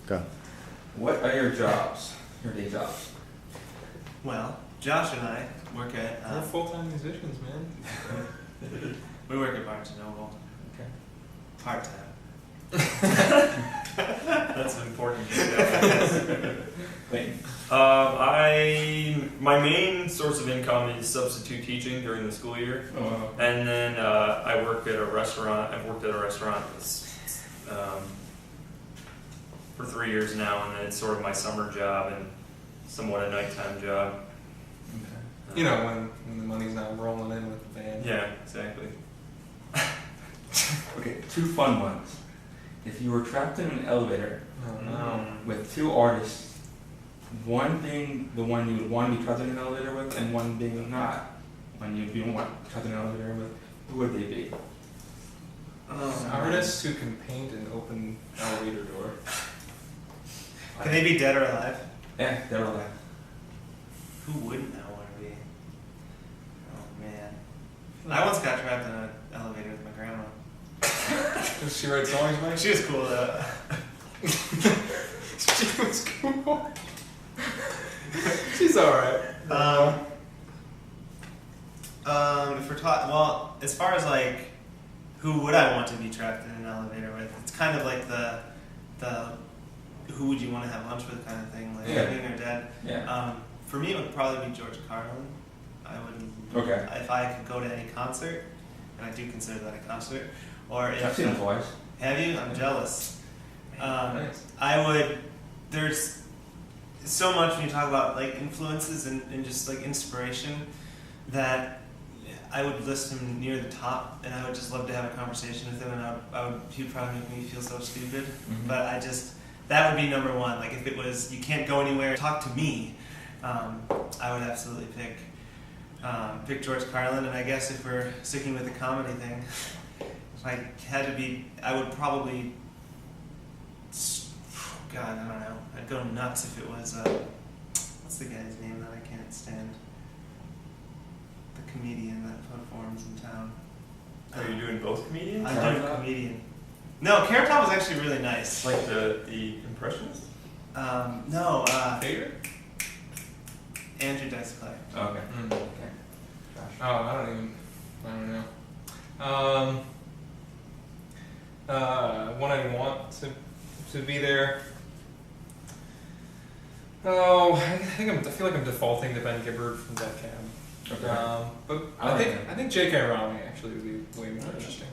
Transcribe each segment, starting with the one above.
Go. What are your jobs? Your day jobs? Well, Josh and I work at. We're full-time musicians, man. We work at Barnes and Noble. Okay. Part time. That's an important detail. Wait. My main source of income is substitute teaching during the school year, and then I work at a restaurant. I've worked at a restaurant for 3 years now, and it's sort of my summer job and somewhat a nighttime job. Okay. You know, when the money's not rolling in with the band. Yeah, exactly. Okay, 2 fun ones. If you were trapped in an elevator Oh no. with 2 artists, one being the one you would want to be trapped in an elevator with, and one being not one you don't want trapped in an elevator with, who would they be? Artists who can paint an open elevator door. Can they be dead or alive? Yeah, they're alive. Who wouldn't I want to be? Oh man. I once got trapped in an elevator with my grandma. Does she write songs, Mike? She was cool though. She was cool. She's alright. If we're talking, well, as far as like, who would I want to be trapped in an elevator with? It's kind of like the who would you want to have lunch with kind of thing, like living or dead. Yeah. For me, it would probably be George Carlin. I would. Okay. If I could go to any concert, and I do consider that a concert, or if I've seen him twice. have you? I'm jealous. Nice. I would. There's so much when you talk about like influences and just like inspiration that I would list him near the top, and I would just love to have a conversation with him, and he would probably make me feel so stupid. Mm-hmm. But that would be number one. Like if it was you can't go anywhere, talk to me. I would absolutely pick George Carlin, and I guess if we're sticking with the comedy thing, if I had to be, I would probably. God, I don't know. I'd go nuts if it was, what's the guy's name that I can't stand? The comedian that performs in town. Are you doing both comedians? I'm doing a comedian. No, Carrot Top was actually really nice. Like the impressionist? No, Favorite? Andrew Dice Clay. Okay. Mm. Okay. Oh, I don't know. One I want to be there. Oh, I feel like I'm defaulting to Ben Gibbard from Death Cab. Okay. But I I think J.K. Rowling actually would be way more interesting.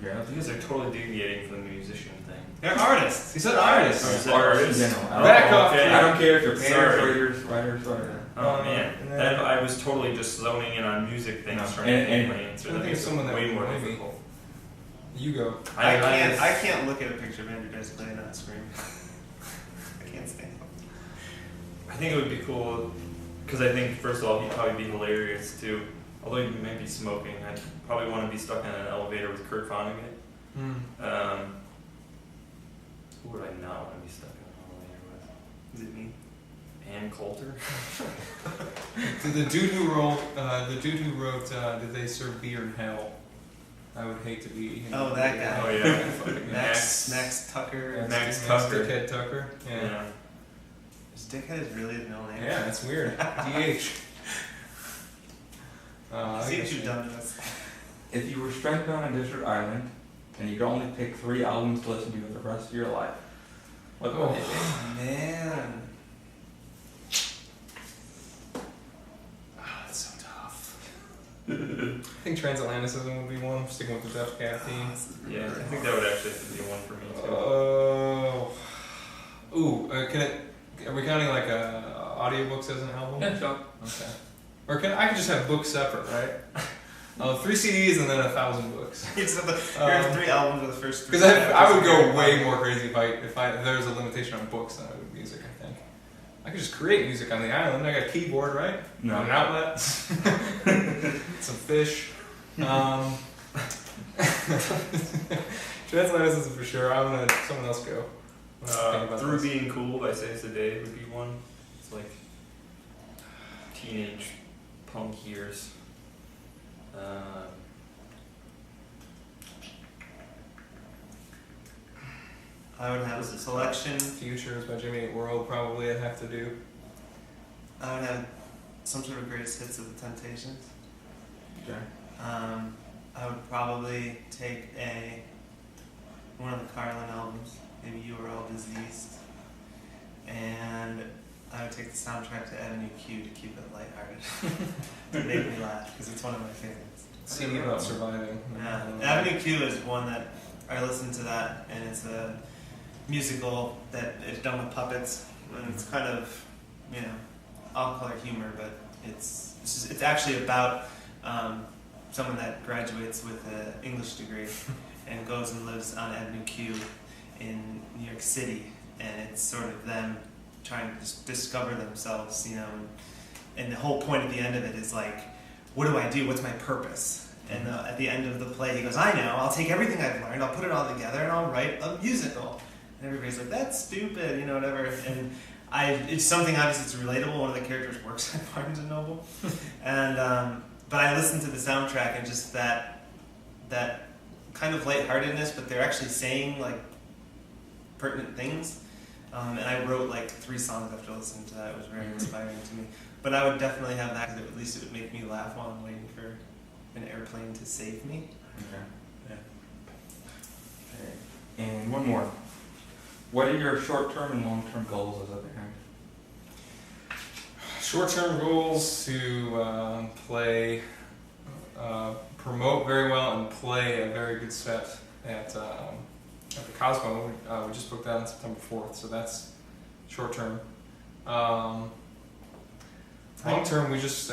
Yeah. You guys are totally deviating from the musician thing. They're artists. He said artists. Or is it Artists in artists? general. Back off. Okay. I don't care if you're Sorry. painters, writers, whatever. Oh man, And then- then I was totally just zoning in on music things, No. trying to And- think my answer. I That think makes it's it someone that way would more annoy me. difficult. You go. I can't look at a picture of Andrew Dice Clay and not scream. I can't stand him. I think it would be cool, because I think, first of all, he'd probably be hilarious too. Although he may be smoking, I'd probably want to be stuck in an elevator with Kurt Vonnegut. Who would I not want to be stuck in an elevator with? Is it me? Ann Coulter? The dude who wrote Did They Serve Beer in Hell? I would hate to be. Oh, that guy. Oh yeah. Fucking Max Tucker. Max Tucker. Dickhead Tucker. Yeah. Yeah. His dickhead is really his middle name. Yeah, that's weird. DH. See what you've done to us. If you were stranded on a desert island and you could only pick 3 albums to listen to for the rest of your life, what would they be? Man. Oh, that's so tough. I think Transatlanticism would be one. I'm sticking with the Def Cab theme. Yeah, I think that would actually have to be one for me too. Are we counting like audiobooks as an album? Yeah, sure. Okay. Or I could just have books separate, right? 3 CDs and then 1,000 books. Here's 3 albums of the first 3. Because I would go way more crazy if there was a limitation on books than I would music, I think. I could just create music on the island. I got a keyboard, right? No. An outlet. Some fish. Transatlanticism for sure. I'm gonna someone else go. Through Being Cool by Saves the Day would be one. It's like teenage punk years. I would have a selection. Futures by Jimmy Eat World, probably I'd have to do. I would have some sort of greatest hits of the Temptations. Okay. I would probably take one of the Carlin albums, maybe You Are All Diseased, and I would take the soundtrack to Avenue Q to keep it lighthearted, to make me laugh, because it's one of my favorites. Singing about surviving. Yeah, Avenue Q is one that I listen to that, and it's a musical that is done with puppets, and it's kind of, off-color humor, but it's actually about someone that graduates with an English degree and goes and lives on Avenue Q in New York City, and it's sort of them trying to discover themselves, and the whole point at the end of it is like, what do I do? What's my purpose? And at the end of the play, he goes, I know, I'll take everything I've learned, I'll put it all together, and I'll write a musical. And everybody's like, that's stupid, whatever. And it's something, obviously, it's relatable. One of the characters works at Barnes & Noble. And, but I listened to the soundtrack, and just that kind of lightheartedness, but they're actually saying, like, pertinent things. And I wrote, like, 3 songs after listening to that. It was very inspiring to me. But I would definitely have that, because at least it would make me laugh while I'm waiting for an airplane to save me. Okay. Yeah. Okay. And one more. What are your short-term and long-term goals as a band? Short-term goals to promote very well and play a very good set at the Cosmo. We just booked that on September 4th, so that's short-term. Long-term, it's just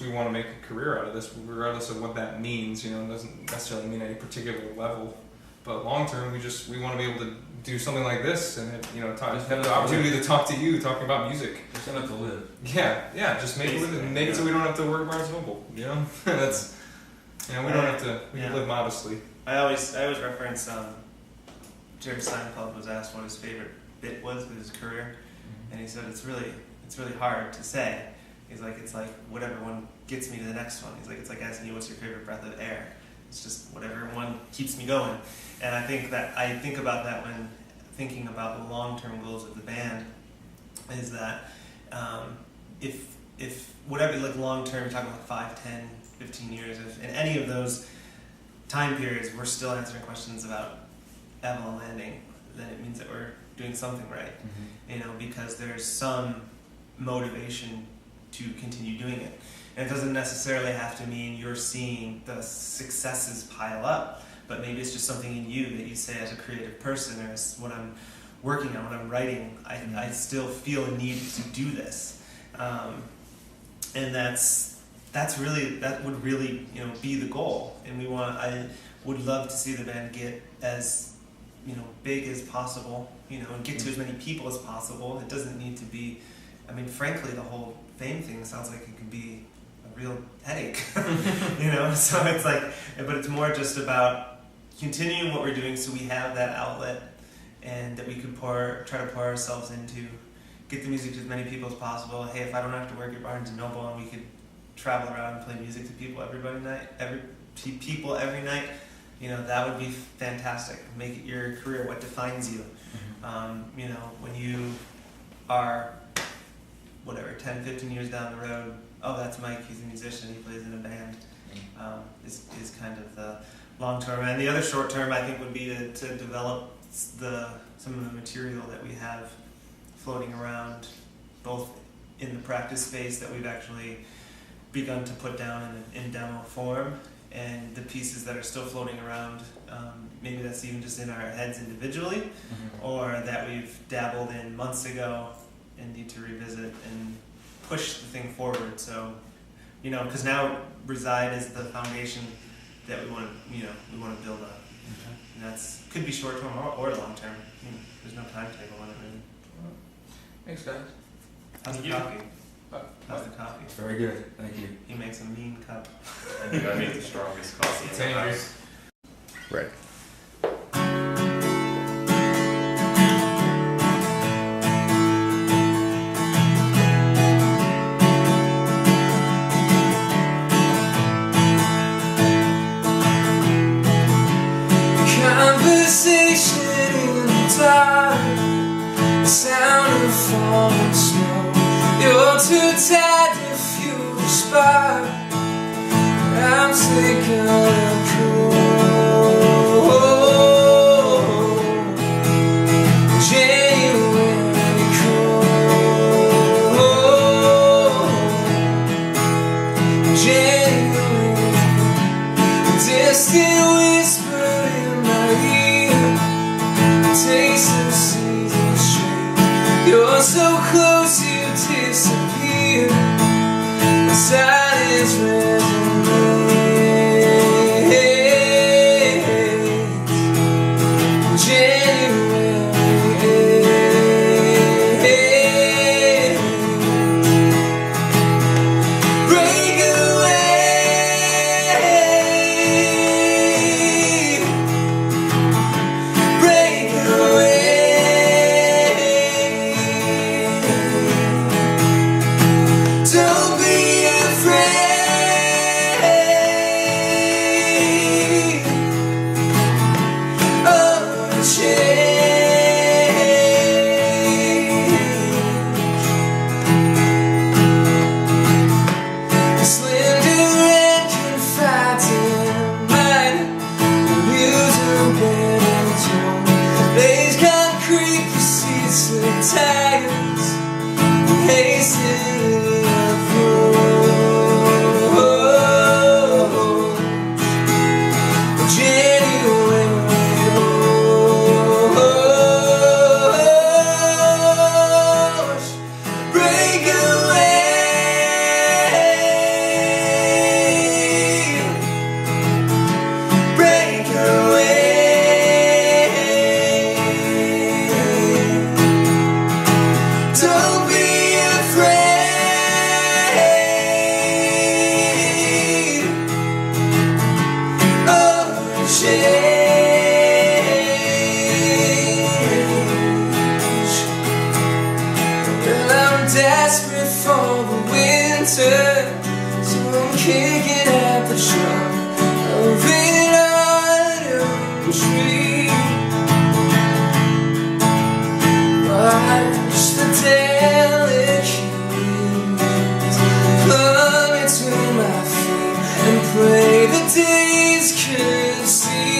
we want to make a career out of this, regardless of what that means. It doesn't necessarily mean any particular level. But long-term, we want to be able to do something like this, and have the opportunity to talk to you, talking about music. Just enough to live. Yeah, just make it so we don't have to work Barnes & Noble. That's we don't have to. We can live modestly. I always reference Jerry Seinfeld was asked what his favorite bit was with his career, and he said it's really hard to say. He's like, it's like whatever one gets me to the next one. He's like, it's like asking you what's your favorite breath of air. It's just whatever one keeps me going. And I think about that when thinking about the long-term goals of the band, is that if whatever, like long-term, you're talking about 5, 10, 15 years, if in any of those time periods we're still answering questions about Avalon Landing, then it means that we're doing something right. Because there's some motivation to continue doing it. And it doesn't necessarily have to mean you're seeing the successes pile up, but maybe it's just something in you that you say as a creative person, or as what I'm working on, what I'm writing, I still feel a need to do this. And that would really be the goal. And I would love to see the band get as big as possible, and get to as many people as possible. It doesn't need to be, frankly, the whole fame thing sounds like it could be a real headache, so it's like, but it's more just about continuing what we're doing so we have that outlet, and that we could try to pour ourselves into, get the music to as many people as possible. Hey, if I don't have to work at Barnes & Noble and we could travel around and play music to people every night, that would be fantastic. Make it your career, what defines you. When you are 10, 15 years down the road, oh, that's Mike, he's a musician, he plays in a band, is kind of the long term. And the other short term, I think, would be to develop some of the material that we have floating around, both in the practice space that we've actually begun to put down in demo form, and the pieces that are still floating around. Maybe that's even just in our heads individually, or that we've dabbled in months ago and need to revisit and push the thing forward. So, because now Reside is the foundation that we want to build on. And that's could be short term or long term. There's no timetable on it really. Thanks, guys. How's the coffee? How's the coffee? It's very good. Thank you. He makes a mean cup. I think I make the strongest coffee It's in the angry. house. Right. Conversation in the star, the sound of falling snow. You're too tired to fuel the spark, but I'm taking a cold January cold January. The distant whisper in my ear, the taste of season straight. You're so close you disappear, the silence resonates. Desperate for the winter, so I'm kicking at the trunk of an autumn tree. Watch the delicate leaves plummet to my feet and pray the days could recede.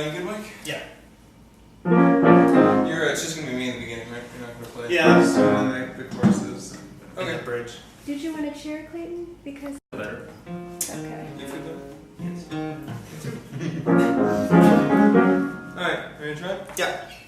You good, Mike? Yeah. It's just gonna be me in the beginning, right? You're not gonna play. Yeah, I'm just doing like the choruses. Okay. The bridge. Did you want to cheer, Clayton? Because Better. okay. You feel better? Yes. Alright, ready to try? Yeah.